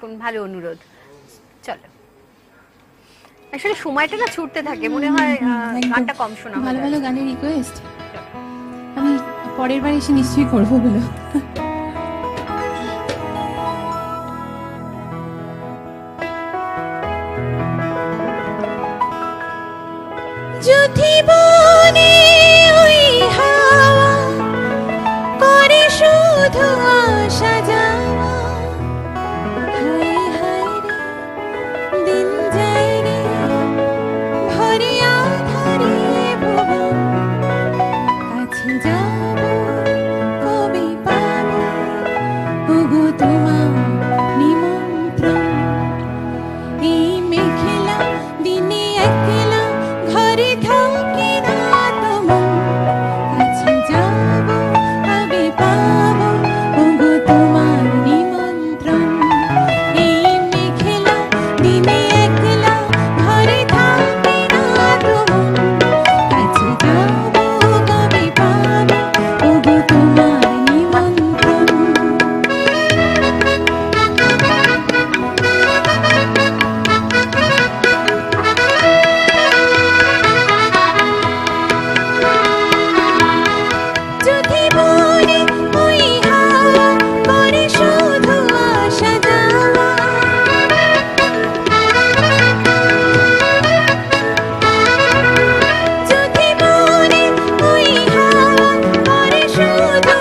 থাকুন, ভালো অনুরোধ। চলো, আসলে সময়টা না ছুটতে থাকে, মনে হয় গানটা কম শোনা। ভালো ভালো গানের রিকোয়েস্ট আমি পরের বার এসে নিশ্চয়ই করবো বলো। যদি বনে ওই হাওয়া করে শুধু আসা যাওয়া, হায় হায় রে দিন যায় রে ভরে আধারে ভুবন, কাছে যাব কবে পাবো ওগো তোমার নিমন্ত্রণ, এই মেঘলা দিনে একলা ঘরে থাকি না তোমার, কাছে যাব কবে পাবো ওগো তোমার নিমন্ত্রণ, এই মেঘলা দিনে একলা ঘরে থাকি না তোমার, কাছে যাব কবে পাবো ওগো তোমার নিমন্ত্রণ। যদি বনে ওই হাওয়া করে শুধু আসা যাওয়া, যদি বনে ওই হাওয়া করে শুধু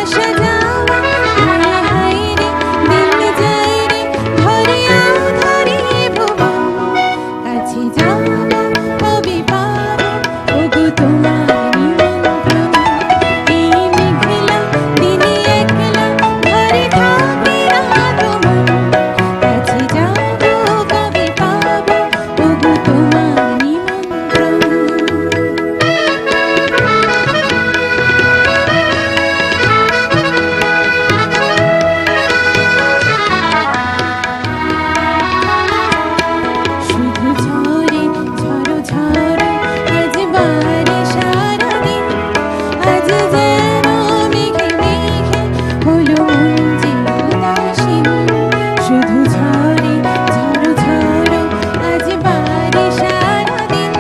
আসা যাওয়া, হায় হায় রে দিন যায় রে ভরে আধারে ভুবন, কাছে যাব কবে পাবো ওগো তোমার নিমন্ত্রণ, এই মেঘলা দিনে একলা ঘরে থাকি না তোমার, কাছে যাব কবে পাবো ওগো তোমার নিমন্ত্রণ। শুধু ঝরে ঝড়ো ঝড়ো আজ বারে সারাদিন, আজ যেন মেঘে মেঘে হলো মন যে উদাসীন, শুধু ঝরে ঝড়ো ঝড়ো আজ বারে সারাদিন,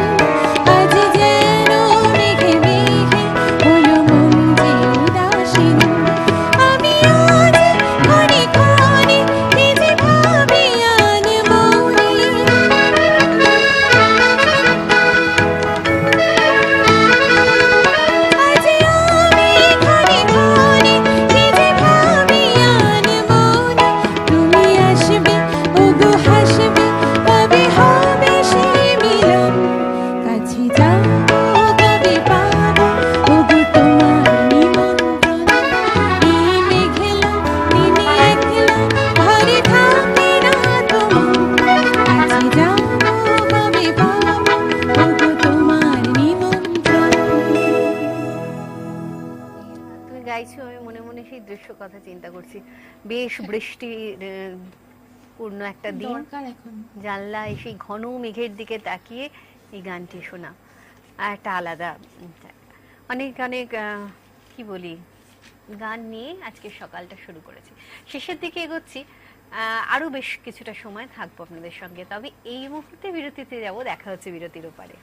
আজ যেন মেঘে মেঘে হলো মন যে উদাসীন, আমি আজ ক্ষণে ক্ষণে নিজে ভাবি আনমনে, আজ আমি ক্ষণে ক্ষণে নিজে ভাবি আনমনে, তুমি আসবে ওগো হাসবে কবে হবে সে মিলন, কাছে যাব কবে পাবো ওগো তোমার নিমন্ত্রণ, এই মেঘলা দিনে একলা ঘরে থাকি না তোমার, কাছে যাব কবে পাবো ওগো তোমার নিমন্ত্রণ। তুমি গাইছো, আমি মনে মনে সেই দৃশ্য কথা চিন্তা করছি। বেশ বৃষ্টি পূর্ণ একটা দিন, দরকার এখন জানলায় সেই ঘন মেঘের দিকে তাকিয়ে এই গানটি শোনা আর একটা আলাদা অনেক অনেক কি বলি গান নিয়ে আজকে সকালটা শুরু করেছি। শেষের দিকে এগোচ্ছি, আরো বেশ কিছুটা সময় থাকবো আপনাদের সঙ্গে, তবে এই মুহূর্তে বিরতিতে যাব। দেখা হচ্ছে বিরতির ওপারে।